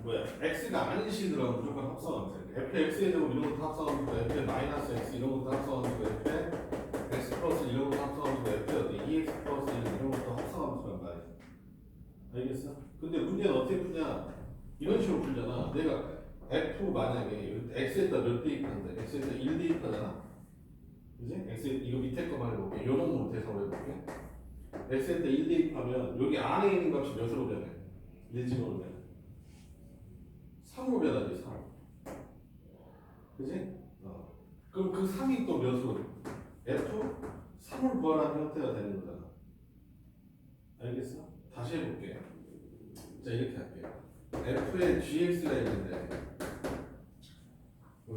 뭐야? x가 아닌 식이더라면 무조건 합성하면 돼. fx의 제곱 이런 것도 합성하면 되고 f의 마이너스 x 이런 것도 합성하면 되고 f의 x 플러스 이런 것도 합성하면 되고 f의 어디 2x 플러스 이런 것도 합성하면 된단 말이야. 알겠어? 근데 문제는 어떻게 푸냐? 이런 식으로 풀잖아. 내가 f 만약에 x에다 몇 대입하는데 x에다 1 대입하잖아. 그지? x 이거 밑에 거만 해볼게. 요 놈으로 대상으로 해볼게. x에다 1 대입하면 여기 안에 있는 값이 몇으로 변해? 1 집어넣으면 3으로 변하지. 3. 그지? 그럼 그 3이 또 몇으로? f 3을 구하라는 형태가 되는 거잖아. 알겠어? 다시 해볼게. 자, 이렇게 할게요. f에 gx가 있는데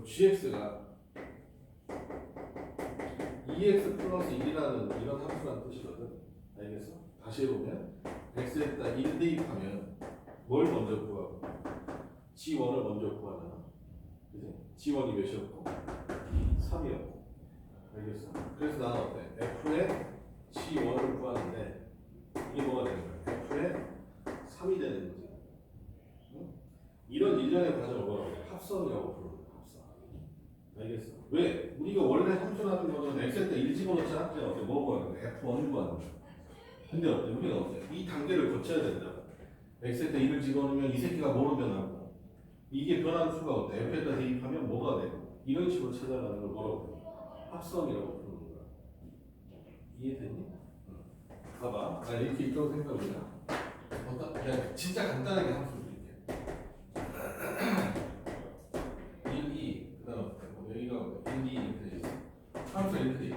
gx가 2x 플러스 1이라는 이런 함수라는 뜻이거든. 알겠어? 다시 해보면 x에다 1 대입하면 뭘 먼저 구하고 g1을 먼저 구하잖아. 그치? g1이 몇이었고 3이었고. 알겠어? 그래서 나는 어때? f의 g1을 구하는데 이게 뭐가 되는 거야? f의 3이 되는 거지. 응? 이런 일련의 과정을 뭐라고 해? 합성이라고 부르는 거야. 합성. 알겠어? 왜? 우리가 원래 함수라는 거는 x에다 1 집어넣잖아? 그냥 어때? 뭐 구하는 거야? f1을 구하는 거야. 근데 어때? 우리가 어때? 이 단계를 거쳐야 된다고. x에다 1을 집어넣으면 이 새끼가 뭐로 변하고 이게 변하는 수가 어때? f에다 대입하면 뭐가 되고 이런 식으로 찾아가는 걸 뭐라고 해? 합성이라고 부르는 거야. 이해됐니? 봐봐. 나 이렇게 있다고 생각해보자. 그냥 진짜 간단하게 함수 드릴게. 1, 2, 그 다음 여기가 1, 2 이렇게 돼 있어. 함수 이렇게 돼 있어.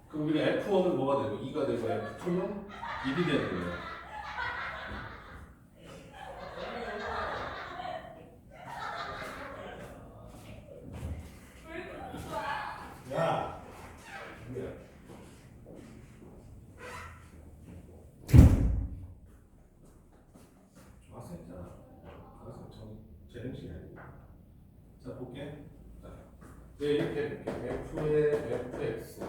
그럼 우리가 F1은 뭐가 되고 2가 되고 F2는 1이 되는 거야. 야! 뭐야? 학생이잖아. 그래서 재능식이 아니야. 자, 볼게. 자, 이렇게 F의 Fx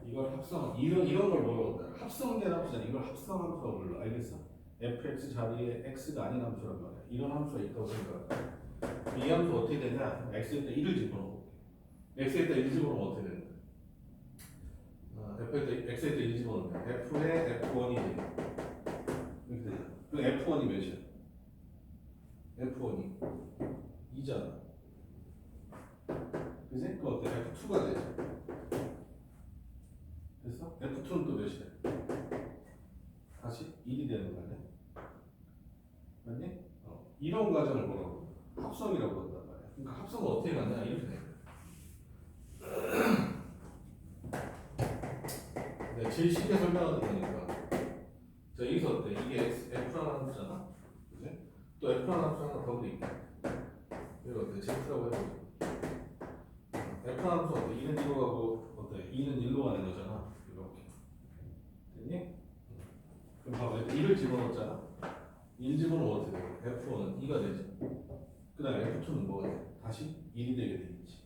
이걸 합성 이런 걸 뭐라고 한다? 합성된 함수잖아. 이걸 합성 함수라고 불러. 알겠어? fx 자리에 x가 아닌 함수란 말이야. 이런 함수가 있다고 생각해. 이 함수 어떻게 되냐? x에다 1을 집어넣어. x에다 1 집어넣으면 어떻게 되는 거야? x에다 1 집어넣으면 f의 f1이 돼. 이렇게 되잖아. 그럼 f1이 몇이야? f1이 2잖아. 그지? 그럼 어때? f2가 되지. 됐어? f2는 또 몇이야? 다시 1이 되는 거 아니야? 맞니? 이런 과정을 뭐라고? 합성이라고 한단 말이야. 그러니까 합성은 어떻게 가냐? 이렇게 돼. 네, 제일 쉽게 설명하는 거니까. 자, 여기서 어때? 이게 F라는 함수잖아? 그지? 또 F라는 함수 하나 더 그릴게. 이거 어때? Z라고 해보자. F라는 함수 어때? 2는 2로 가고, 어때? 2는 1로 가는 거잖아. 이렇게. 됐니? 그럼 봐봐. 1을 집어넣었잖아? 1 집어넣으면 어떻게 돼? F1은 2가 되지. 그 다음에 F2는 뭐가 돼? 다시 1이 되게 되겠지.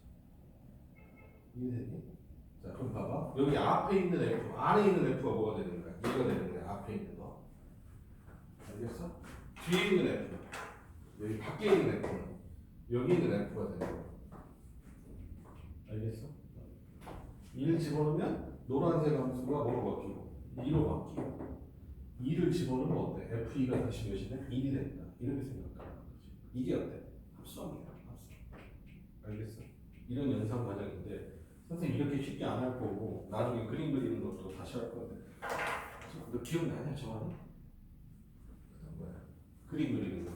이해되니? 자, 그럼 봐봐. 여기 앞에 있는 F, 안에 있는 F가 뭐가 되는 거야? 얘가 되는 거야. 앞에 있는 거. 알겠어? 뒤에 있는 F, 여기 밖에 있는 F는 여기 있는 F가 되는 거야. 알겠어? 1 집어넣으면 노란색 함수가 뭐로 바뀌고 2로 바뀌고 2를 집어넣으면 어때? F2가 다시 몇이 돼? 1이 된다. 이렇게 생각하는 거지. 이게 어때? 합성이야. 합성. 알겠어? 이런 연상 과정인데 선생님 이렇게 쉽게 안 할 거고 나중에 그림 그리는 것도 다시 할 건데 너 기억나냐 저거는? 그다음 뭐야? 그림 그리는 거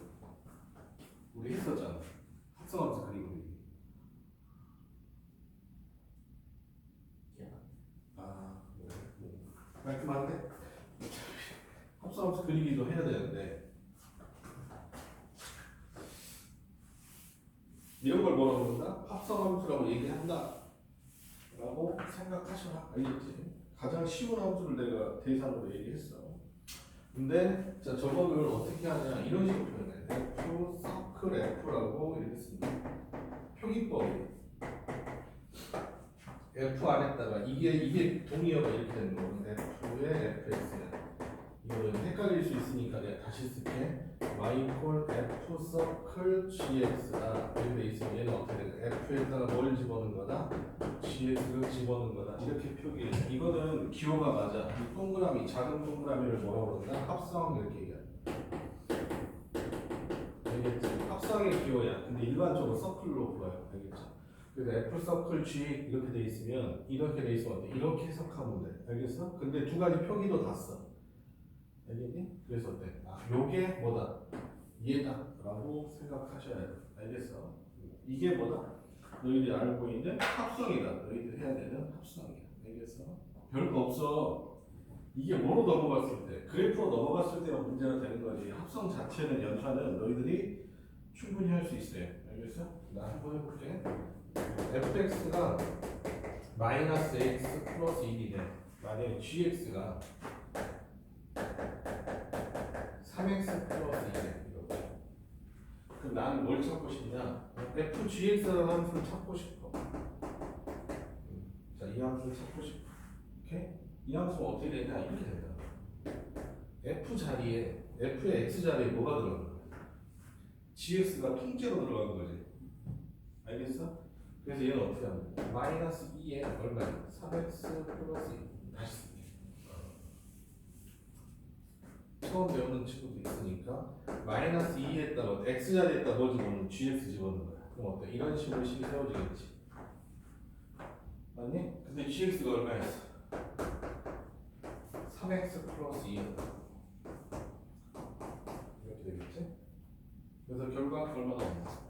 우리 했었잖아. 합성하면서 그림 그리기. 깔끔한데? 합성하면서 그리기도 해야 되는데 이런 걸 뭐라고 그런다? 합성함수라고 얘기한다 라고 생각하셔라. 알겠지? 가장 쉬운 함수를 내가 대상으로 얘기했어. 근데 자 저거를 어떻게 하냐 이런 식으로 표현해. F 서클 F라고 이렇게 씁니다. 표기법이 F 안에다가 이게 동의어가 이렇게 되는 거는 F의 FX야. 이거 헷갈릴 수 있으니까 내가 다시 쓸게. y 콜 f 서클 gx다. 이렇게 돼 있으면 얘는 어떻게 돼? f에다가 뭘 집어넣은 거다? gx를 집어넣은 거다. 이렇게 표기해. 이거는 기호가 맞아. 이 동그라미, 작은 동그라미를 뭐라고 그런다? 합성 이렇게 얘기해. 알겠지? 합성의 기호야. 근데 일반적으로 서클로 불러요. 알겠죠? 그래서 f 서클 g 이렇게 돼 있으면 이렇게 돼 있으면 어때? 이렇게 해석하면 돼. 알겠어? 근데 두 가지 표기도 다 써. 알겠니? 그래서 어때? 아, 요게 뭐다? 얘다 라고 생각하셔야 돼. 알겠어? 이게 뭐다? 너희들이 알고 있는 합성이다. 너희들이 해야 되는 합성이야. 알겠어? 별거 없어. 이게 뭐로 넘어갔을 때, 그래프로 넘어갔을 때가 문제가 되는 거지. 합성 자체는 연산은 너희들이 충분히 할 수 있어요. 알겠어? 나 한번 해볼게. fx가 마이너스 x 플러스 1이네. 만약에 gx가 3x 플러스 1이네. 이렇게. 그럼 나는 뭘 찾고 싶냐? fgx라는 함수를 찾고 싶어. 자, 이 함수를 찾고 싶어. 오케이? 이 함수는 어떻게 되냐? 이렇게 된다. f 자리에, f의 x 자리에 뭐가 들어간 거야? gx가 통째로 들어간 거지. 알겠어? 그래서 얘는 어떻게 하면 돼? 마이너스 2에 얼마야? 3x 플러스 2. 다시 쓸게. 처음 배우는 친구도 있으니까 마이너스 2에다가 x 자리에다 뭐 집어넣는 gx 집어넣는 거야. 그럼 어때? 이런 식으로 식이 세워지겠지. 맞니? 근데 gx가 얼마였어? 3x 플러스 2였다. 이렇게 되겠지? 그래서 결과가 얼마나 나오냐?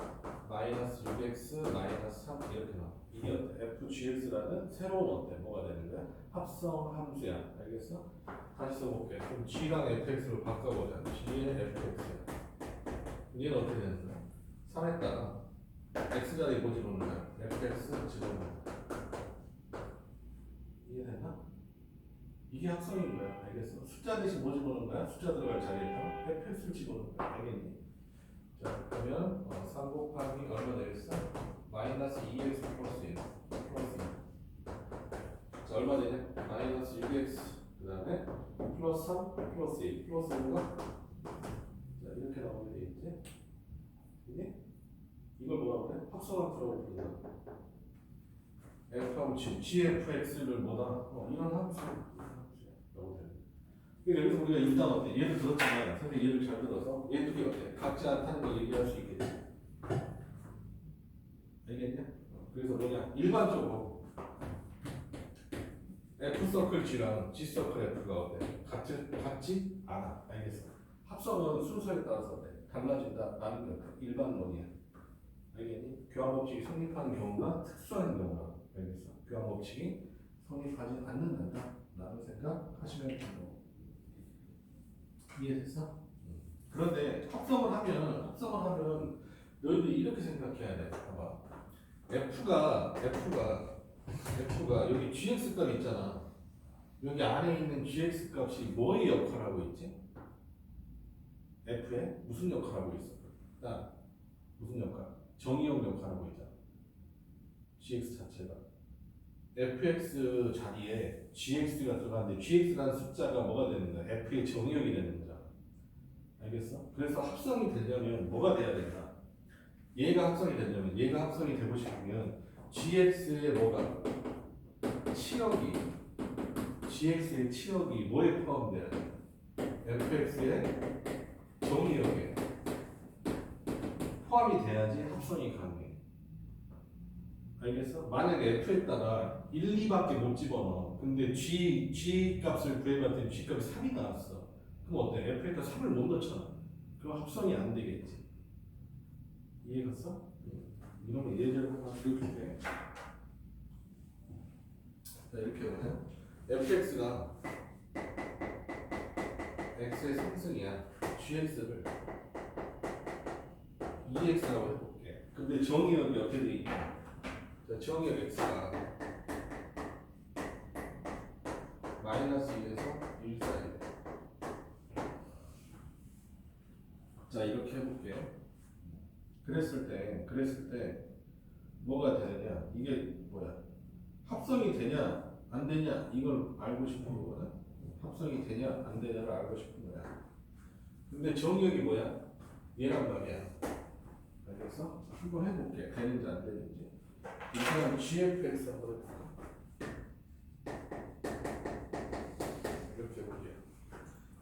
마이너스 6x 마이너스 3 이렇게 나와. 이게 어때? fgx라는 새로운 어때? 뭐가 되는 거야? 합성 함수야. 알겠어? 다시 써볼게. 그럼 g랑 fx를 바꿔보자. g의 fx야. 얘는 어떻게 되는 거야? 3에다가 x 자리에 뭐 집어넣는 거야? fx 집어넣는 거야. 이해됐나? 이게 합성인 거야. 알겠어? 숫자 대신 뭐 집어넣는 거야? 숫자 들어갈 자리에다가 fx를 집어넣는 거야. 알겠니? 자, 그러면 3 곱하기 얼마 되겠어? 마이너스 2x 플러스 1 플러스 2. 자, 얼마 되냐? 마이너스 6x 그 다음에 플러스 3 플러스 2 플러스 5가 자, 이렇게 나오게 돼 있지? 이게? 이걸 뭐라고 그래? 합성함수라고 부른다. f하면 지금 gfx를 뭐다? 이런 함수라고 되는. 그러니까 여기서 우리가 일단 어때? 얘를 들었잖아. 선생님 얘를 잘 들어서 얘들이 어때? 같지 않다는 걸 얘기할 수 있겠지. 알겠냐? 그래서 뭐냐? 일반적으로 F 서클 G랑 G 서클 F가 어때? 같지 않아. 알겠어? 합성은 순서에 따라서 어때? 달라진다. 라는 거 일반론이야. 알겠니? 교환 법칙이 성립하는 경우가 특수한 경우가. 알겠어? 교환 법칙이 성립하지 않는다. 라는 생각 하시면 됩니다. 이해됐어? 그런데 합성을 하면 너희들이 이렇게 생각해야 돼. 봐봐. F가 여기 gx 값 있잖아. 여기 안에 있는 gx 값이 뭐의 역할을 하고 있지? F에 무슨 역할을 하고 있어? 나 무슨 역할? 정의역 역할을 하고 있잖아. gx 자체가 fx 자리에 gx가 들어가는데 gx라는 숫자가 뭐가 되는 거야? f의 정의역이 되는 거잖아. 알겠어? 그래서 합성이 되려면 뭐가 돼야 된다? 얘가 합성이 되고 싶으면 gx의 뭐가? gx의 치역이 뭐에 포함돼야 돼? fx의 정의역에 포함이 돼야지 합성이 가능해. 알겠어? 만약에 f에다가 1, 2밖에 못 집어넣어. 근데 g 값을 구해봤더니 g 값이 3이 나왔어. 그럼 어때? f에다 3을 못 넣잖아. 그럼 합성이 안 되겠지. 이해갔어? 이런 예제를 하나 들어줄게. 자, 이렇게 보면 fx가 x의 상승이야. gx를 2x라고 해볼게. 근데 정의역이 어떻게 돼 있냐? 자, 정의역 x가 마이너스 1에서 1 사이. 자, 이렇게 해볼게. 그랬을 때 뭐가 되느냐? 이게 뭐야? 합성이 되냐 안 되냐 이걸 알고 싶은 거거든. 합성이 되냐 안 되냐를 알고 싶은 거야. 근데 정의역이 뭐야? 얘란 말이야. 알겠어? 한번 해볼게. 되는지 안 되는지. 일단 GFX 한번 해볼까? 이렇게 해볼게요.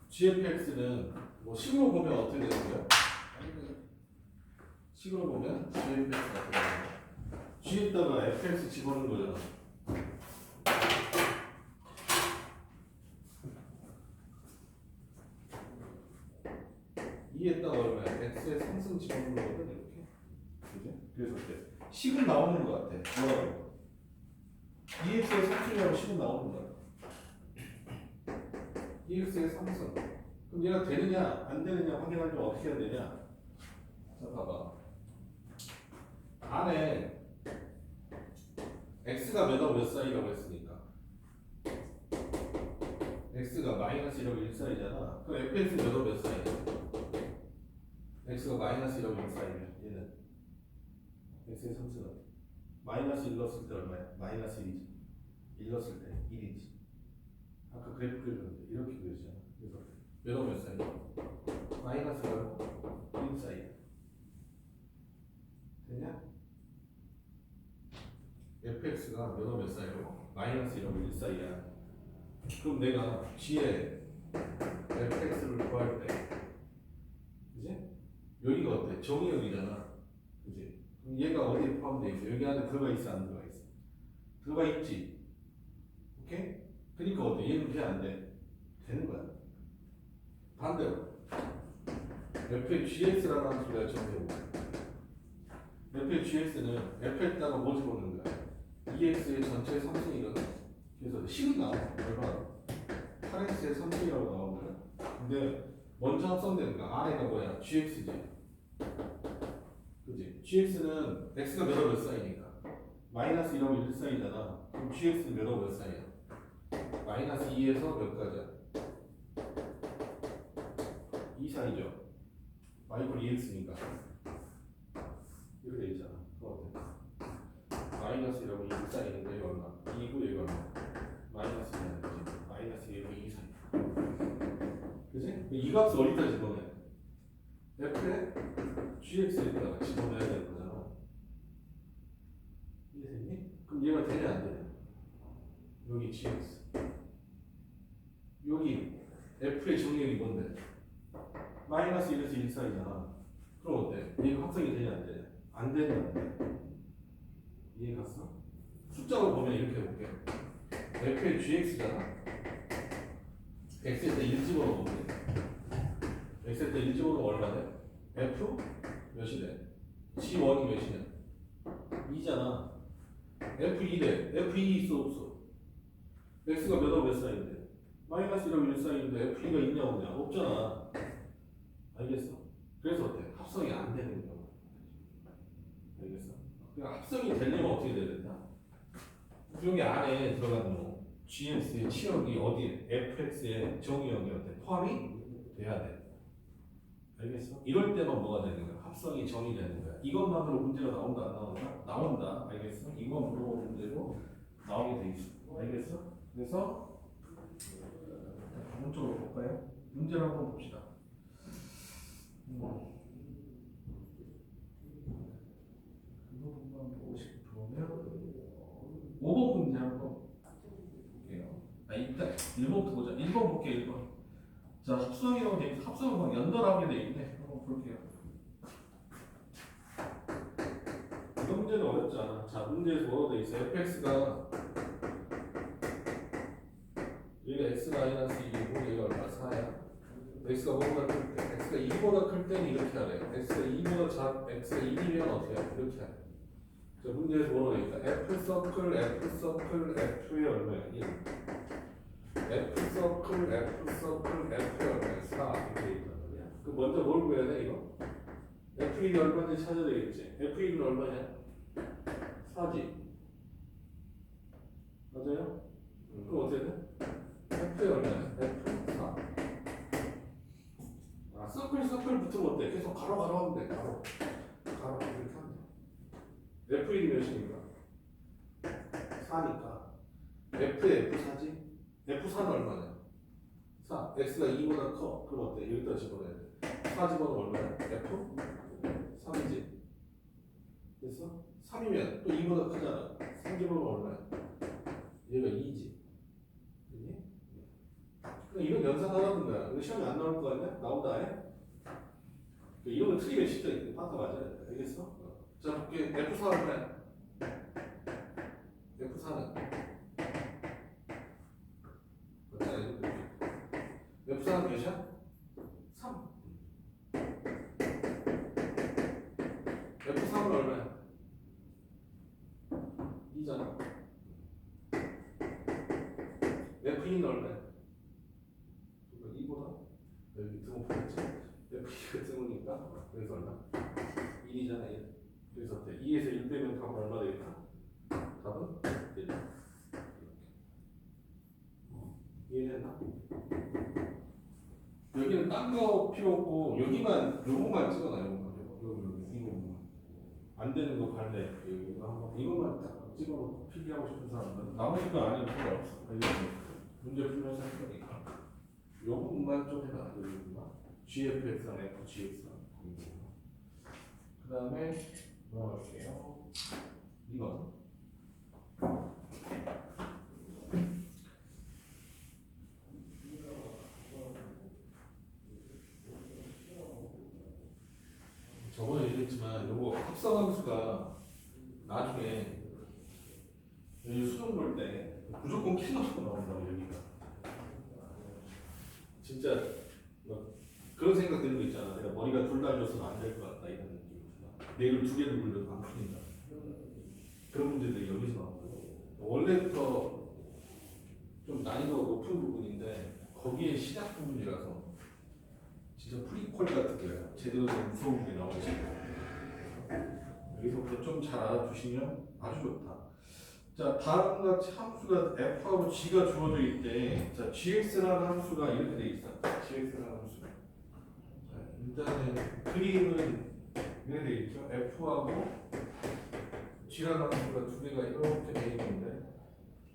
GFX는 뭐 식으로 보면 어떻게 되는 거야? 식으로 보면 GFX가 어떻게 되는 거야? G에다가 fx 집어넣는 거잖아. E에다가 얼마야? x의 상승 집어넣는 거거든 이렇게. 그지? 그래서 어때? 식은 나오는 거 같아. 뭐라고? EX의 상승이라고 식은 나오는 거야. EX의 상승. 그럼 얘가 되느냐 안 되느냐 확인하려면 어떻게 해야 되냐? 자 봐봐. 안에 x가 몇하고 몇 사이라고 했으니까 x가 마이너스 1하고 1 사이잖아. 그럼 fx는 몇하고 몇 사이야? x가 마이너스 1하고 1 사이면 얘는 x의 상승은 마이너스 1 넣었을 때 얼마야? 마이너스 1이지. 1 넣었을 때 1이지. 아까 그래프 그렸는데 이렇게 그려지잖아. 그래서 몇하고 몇 사이야? 마이너스 1하고 1 사이야. 되냐? fx가 몇하고 몇 사이로? 마이너스 1하고 1 사이야. 그럼 내가 g에 fx를 구할 때 그지? 여기가 어때? 정의역이잖아. 그지? 그럼 얘가 어디에 포함되어 있어? 여기 안에 들어가 있어 안 들어가 있어? 들어가 있지. 오케이? 그러니까 어때? 얘는 돼 안 돼? 되는 거야. 반대로 f의 gx라는 함수가 정의역이야. f의 gx는 f에다가 뭐 집어넣는 거야? ex의 전체 상승이거든. 그래서 식은 나와. 얼마나? 8x의 3승이라고 나오는 거야. 근데 먼저 합성되는 거 아래가 뭐야? gx지. 그지? gx는 x가 몇하고 몇 사이니까 마이너스 1하고 1 사이잖아. 그럼 gx는 몇하고 몇 사이야? 마이너스 2에서 몇 가지야? 2 사이죠. 마이너스 2x니까 이렇게 돼 있잖아. 그거 어때? 마이너스 1하고 2 사이인데 이거 얼마? 2고 이거 얼마? 마이너스 2는 그지? 마이너스 1하고 2 사이. 그지? 이 값을 어디다 집어넣어야 돼? f에 gx에다가 집어넣어야 되는 거잖아. 이해됐니? 그럼 얘가 되냐 안 되냐? 여기 gx 여기 f의 정의역이 뭔데? 마이너스 1에서 1 사이잖아. 그럼 어때? 얘가 합성이 되냐 안 되냐? 안 되냐 안 되냐? 이해 갔어? 숫자로 보면 이렇게 해볼게. f의 gx잖아. x에다 1 집어넣으면 돼. x에다 1 집어넣으면 얼마 돼? f 몇이 돼? g1이 몇이냐? 2잖아. f2래. f2 있어 없어? x가 몇하고 몇 사이인데? 마이너스 1하고 1 사이인데 f2가 있냐 없냐? 없잖아. 알겠어? 그래서 어때? 합성이 안 되는 거야. 알겠어? 그러니까 합성이 되려면 어떻게 돼야 된다? 여기 안에 들어가는 뭐 gx의 치역이 어디에? fx의 정의역이 어때? 포함이 돼야 돼. 알겠어? 이럴 때만 뭐가 되는 거야? 합성이 정의되는 거야. 이것만으로 문제가 나온다 안 나온다? 나온다. 알겠어? 이것만으로 문제로 나오게 돼 있어. 알겠어? 그래서 다음 쪽으로 볼까요? 문제를 한번 봅시다. 이거 부분만 보고 싶으면 5번 문제 한번 볼게요. 일단 1번부터 보자. 1번 볼게요. 1번. 자, 합성이라고 돼 있어. 합성을 막 연달아하게 돼 있네. 한번 볼게요. 이런 문제는 어렵지 않아. 자, 문제에서 뭐라고 돼 있어? fx가 얘가 x-2이고 얘가 얼마? 4야. x가 뭐보다 클 때, x가 2보다 클 때는 이렇게 하래. x가 2보다 x가 1이면 어떻게 하래? 이렇게 하래. 자, 문제에서 뭐라고 돼 있다? f 서클 f의 얼마야? 1. f 서클 f의 얼마야? 4 이렇게 돼 있단 말이야. 그럼 먼저 뭘 구해야 돼 이거? f1이 얼마인지 찾아야 되겠지. f1은 얼마냐? 4지. 맞아요? 그럼 어떻게 돼? f의 얼마야? f4. 아, 서클 붙으면 어때? 계속 가로 하면 돼. 가로 이렇게 하면 돼. f1이 몇이니까? 4니까 f의 f4지? f4는 얼마냐? 4. x가 2보다 커. 그럼 어때? 여기다 집어넣어야 돼. 4 집어넣으면 얼마야? f? 3이지. 됐어? 3이면 또 2보다 크잖아. 3 집어넣으면 얼마야? 얘가 2지. 그지? 그럼 이런 연산하라는 거야. 이거 시험에 안 나올 거 아니야? 나온다 아예? 이런 거 틀리면 진짜 파트 맞아야 돼. 알겠어? 자, 볼게. F4 얼마야? F4는? F4는 몇이야? 3. F3은 얼마야? 2잖아. F2는 얼마야? 2보다? 여기 등호 보겠지? F2가 등호니까 그래서 얼마? 1이잖아 1. 그래서 2에서 1 빼면 답은 얼마 되겠다? 답은 1. 이해됐나? 여기는 딴 거 필요 없고 여기만 요거만 찍어놔. 여기 이거 안 되는 거 발레 이거 한번 이거만 딱 찍어놓고 필기하고 싶은 사람은 나머지 거 안 해도 필요 없어. 문제 풀면서 할 거니까 요거만 좀 해봐. 여기만 GFX랑 FGX랑 그 다음에 넘어갈게요. 이건 저번에 얘기했지만 요거 합성함수가 나중에 여기 수능 볼 때 무조건 킬러로 나온다고 여기가 진짜 막 그런 생각 드는 거 있잖아. 내가 머리가 둘 달려서는 안 될 것 같다 이런 느낌이구나. 뇌를 두 개를 굴려도 안 풀린다. 그런 문제들이 여기서 나오는 거예요. 원래부터 좀 난이도가 높은 부분인데 거기에 시작 부분이라서 진짜 프리퀄 같은 게 제대로 된 무서운 게 나오지. 여기서부터 좀 잘 알아두시면 아주 좋다. 자, 다음과 같이 함수가 f하고 g가 주어져 있대. 자, gx라는 함수가 이렇게 돼 있어. gx라는 함수가. 자, 일단은 그림은 이렇게 돼 있죠. f하고 g라는 함수가 두 개가 이렇게 돼 있는데,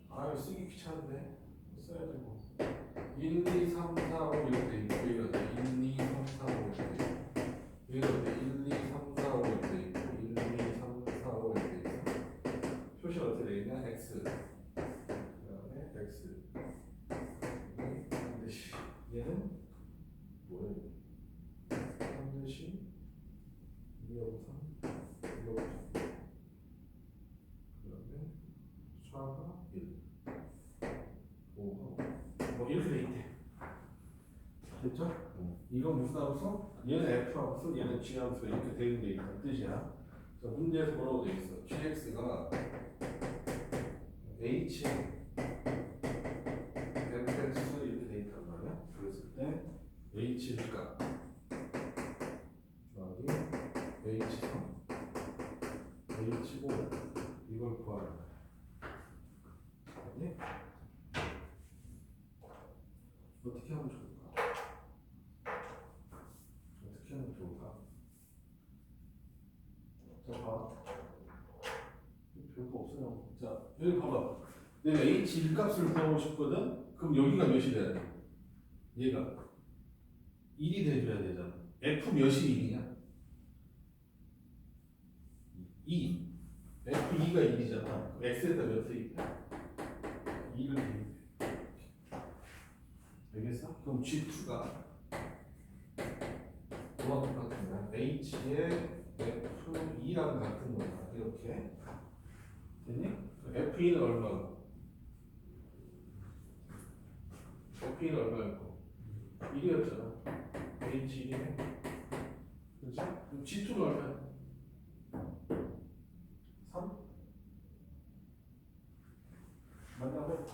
아유 쓰기 귀찮은데 써야 되고. 1, 2, 3, 4, 5 이렇게 돼 있고, 이거 1, 2, 3, 4, 5 이렇게 돼 있고, 이거 1, 2, 3, 4, 5 이렇게 돼 있고, 1, 2, 3, 4, 5 이렇게 돼 있어. 표시가 어떻게 돼 있냐? x. 그다음에 x. 반드시 얘는 뭐예요? 반드시 2하고 3, 2하고 3. 그다음에 수화가 1, 5하고 뭐 이렇게 돼 있대. 됐죠? 이건 무슨 함수? 얘는 f 함수, 얘는 g 함수 이렇게 되는 게 있다는 뜻이야. 자, 문제에서 뭐라고 돼 있어? gx가 h fx 이렇게 돼 있단 말이야. 그랬을 때 h 값 더하기 h3 h5 이걸 구하는 거야. 네? 어떻게 하면 좋을까? 어떻게 하면 좋을까? 자, 봐. 별거 없어요. 자, 여기 봐봐. 내가 h 1값을 구하고 싶거든? 그럼 여기가 몇이 돼야 돼? 얘가 1이 돼줘야 되잖아. f 몇이 1이냐? 2. f2가 1이잖아. x에다 몇 대입해? 2를 대입해. 알겠어? 그럼 G2가 뭐와 똑같은 거야? H의 F2랑 같은 거야. 이렇게. 됐니? F2는 얼마고? F2는 얼마였고? 1이었잖아. H1이네. 그렇지? 그럼 G2는 얼마야? 3? 맞나고?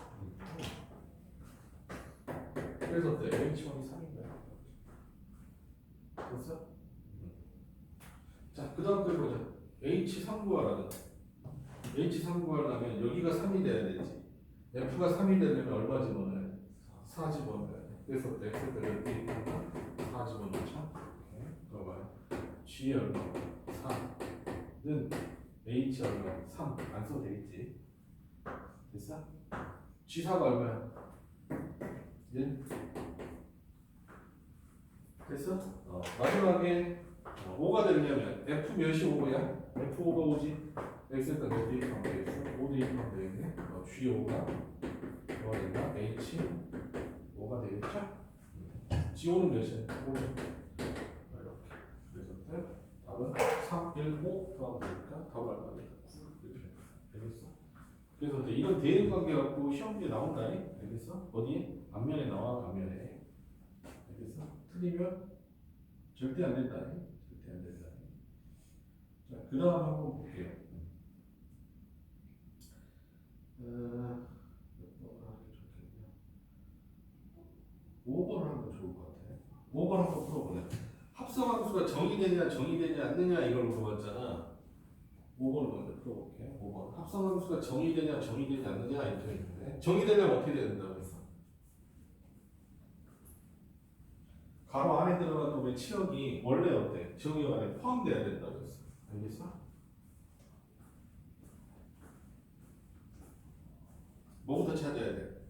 그래서 어때? H1이 3인 거야. 됐어? 자, 그 다음 거 보자. H3 구하라는. H3 구하려면 여기가 3이 돼야 되지. F가 3이 되려면 얼마 집어넣어야 돼? 4 집어넣어야 돼. 그래서 어때? X가 몇 개 있으니까 4 집어넣자. 그거 봐요. G 얼마? 4는 H 얼마? 3. 안 써도 되겠지. 됐어? G4가 얼마야? 1? 됐어? 마지막에 5가 되려면 F 몇이 5야? F 5가 5지? X에다 몇 대입하면 되겠어? 5 대입하면 되겠네? G 5가 뭐가 된다? H 5가 되겠죠? G 5는 몇이야? 5는 이렇게. 그래서 답은 3, 1, 5 더하면 되니까 답을 알면 되니까 9 이렇게 되겠어? 그래서 이제 이런 대응 관계 갖고 시험 문제 나온다. 알겠어? 어디에? 앞면에 나와, 앞면에. 알겠어? 틀리면 절대 안 된다. 절대 안 된다. 자, 그 다음 한번 볼게요. 몇 번 하는 게 좋겠냐? 5번 하는 거 좋을 것 같아. 5번 한번 풀어보자. 합성함수가 정의되냐 정의되지 않느냐 이걸 물어봤잖아. 5번을 먼저 풀어볼게요. 5번. 합성함수가 정의되냐 정의되지 않느냐 이렇게 있는데 정의되려면 어떻게 돼야 된다고 했어? 가로 안에 들어간 놈의 치역이 원래 어때? 정의 안에 포함돼야 된다고 했어. 알겠어? 뭐부터 찾아야 돼?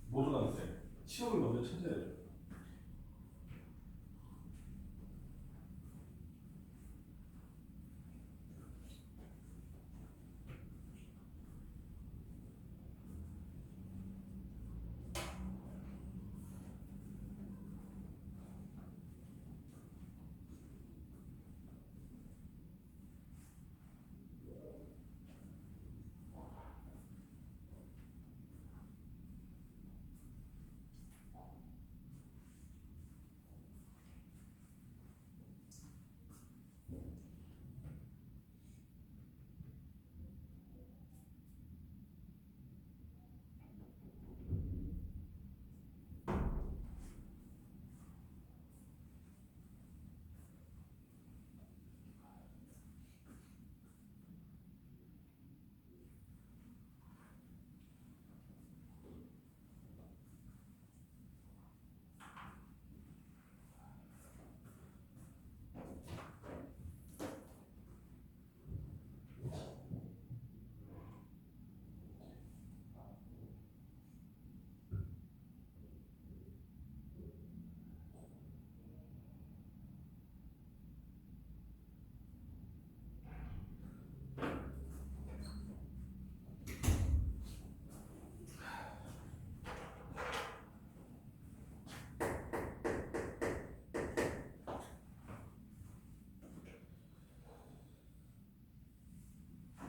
모든 함수에 치역을 먼저 찾아야죠.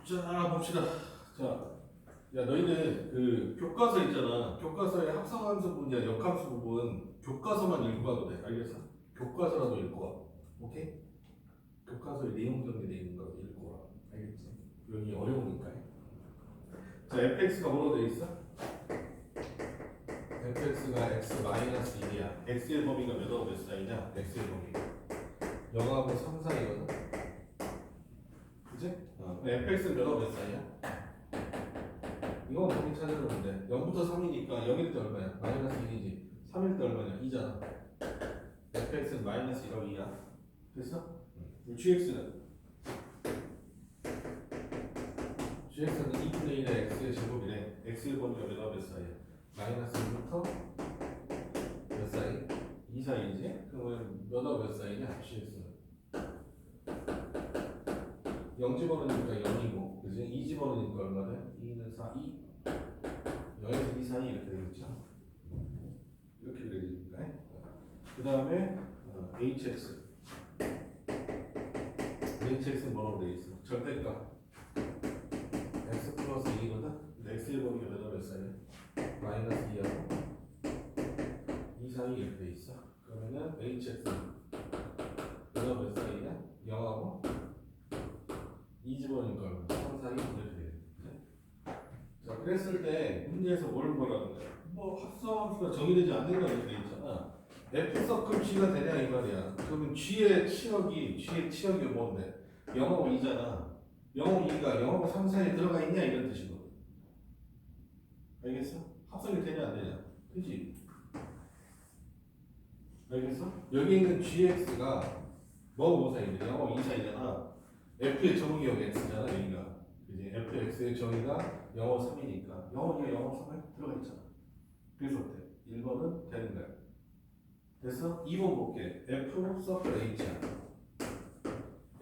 자, 봅시다. 자, 야, 너희는 그 교과서 있잖아. 교과서의 합성함수 분야, 역함수 부분 교과서만 읽고 가도 돼. 알겠어? 교과서라도 읽고 와. 오케이? 교과서의 내용 정리되어 있는 거 읽고 와. 알겠지? 여기 어려우니까. 자, fx가 뭐로 되어 있어? fx가 x 마이너스 1이야. x의 범위가 몇하고 몇 사이냐? x의 범위가 0하고 3 사이거든. 그치? fx는 몇하고 몇 사이야? 이건 어떻게 찾아보면 돼? 0부터 3이니까 0일 때 얼마야? 마이너스 1이지. 3일 때 얼마냐? 2잖아. fx는 마이너스 1하고 2야. 됐어? gx는? gx는 2분의 1의 x의 제곱이래. x의 범위가 몇하고 몇 사이야? 마이너스 1부터 몇 사이? 2 사이지? 그러면 몇하고 몇 사이냐? gx는 0 집어넣으니까 0이고, 그지? 2 집어넣으니까 얼마냐? 2는 4, 2. 0에서 2 사이 이렇게 되겠죠? 이렇게 되니까. 그 다음에 hx. hx는 뭐라고 되어 있어? 절대값. x 플러스 2거든? 근데 x의 범위가 몇 사이야? 마이너스 2하고 2 사이 이렇게 되어 있어. 그러면은 hx는 몇 사이냐? 0하고 2 집어넣으니까 얼마? 3 사이 이렇게 되겠네. 자, 그랬을 때 문제에서 뭘 보라는 거야? 뭐 합성함수가 정의되지 않는다 이렇게 돼 있잖아. F 서클 G가 되냐 이 말이야. 그러면 G의 치역이 뭔데? 0하고 2잖아. 0하고 2가 0하고 3 사이에 들어가 있냐 이런 뜻이거든. 알겠어? 합성이 되냐 안 되냐? 그지? 알겠어? 여기 있는 GX가 뭐하고 사이인데? 0하고 2 사이잖아. F의 정의역 X잖아 여기가. 그지? FX의 정의가 0하고 3이니까 0하고 2가 0하고 3에 들어가 있잖아. 그래서 어때? 1번은 되는 거야. 됐어? 2번 볼게. F 서클 H야.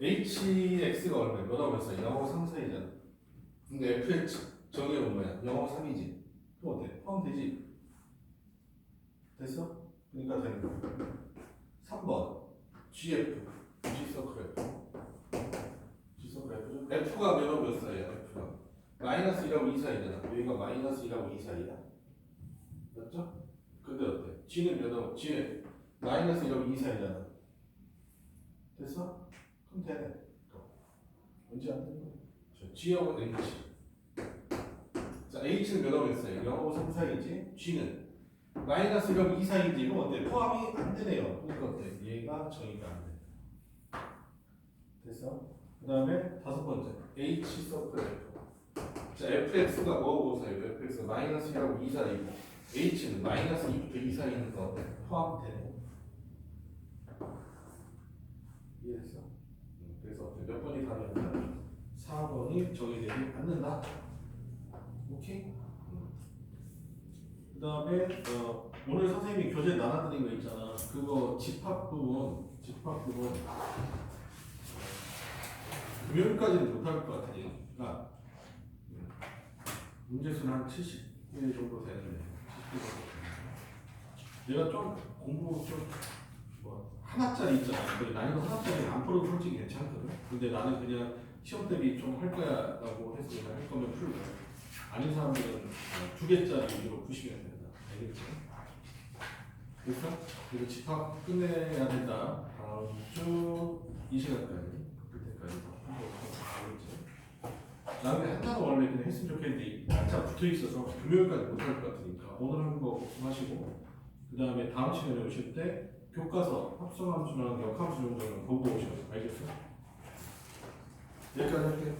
HX가 얼마야? 몇하고 몇 사이? 0하고 3 사이잖아. 근데 FH 정의가 뭐야? 0하고 3이지. 그럼 어때? 포함되지? 됐어? 그러니까 되는 거야. 3번 GF G 서클 F G 서클 F죠? F가 몇하고 몇 사이야? F가 마이너스 1하고 2 사이잖아. 여기가 마이너스 1하고 2 사이야. 맞죠? 근데 어때? G는 몇하고 G는 마이너스 1하고 2 사이잖아. 됐어? 그럼 되네. 언제 안 되는 거야? G하고 H. 자, H는 몇하고 몇 사이? 0하고 3 사이지? G는 마이너스 1하고 2 사이지? 그럼 어때? 포함이 안 되네요. 그러니까 어때? 얘가 정의가 안 돼. 됐어? 그 다음에 다섯 번째 H 서클 F. 자, fx가 뭐하고 사이고? fx가 마이너스 1하고 2 사이고 h는 마이너스 2부터 2 사이 있는 거 어때? 포함되네. 이해했어? 그래서 어때? 몇 번이 답이었나? 4번이 정의되지 않는다. 오케이? 그 다음에 오늘 선생님이 교재 나눠드린 거 있잖아. 그거 집합 부분 금요일까지는 못할 것 같으니까 문제수는 한 70개 정도 되는데 70개 정도 되는데 내가 좀 공부 뭐 하나짜리 있잖아. 난이도 하나짜리 안 풀어도 솔직히 괜찮거든. 근데 나는 그냥 시험 대비 좀 할 거야 라고 해서 그냥 할 거면 풀고 아닌 사람들은 2개짜리 위주로 푸시면 된다. 알겠지? 됐어? 그리고 집합 끝내야 된다. 다음 주 이 시간까지 그때까지 알겠지? 나는 한타는 원래 그냥 했으면 좋겠는데 날짜 붙어있어서 금요일까지 못할 것 같으니까 오늘 한 거 하시고 그 다음에 다음 시간에 오실 때 교과서 합성함수랑 역함수 정도는 보고 오셔서 알겠어요? 여기까지 할게요.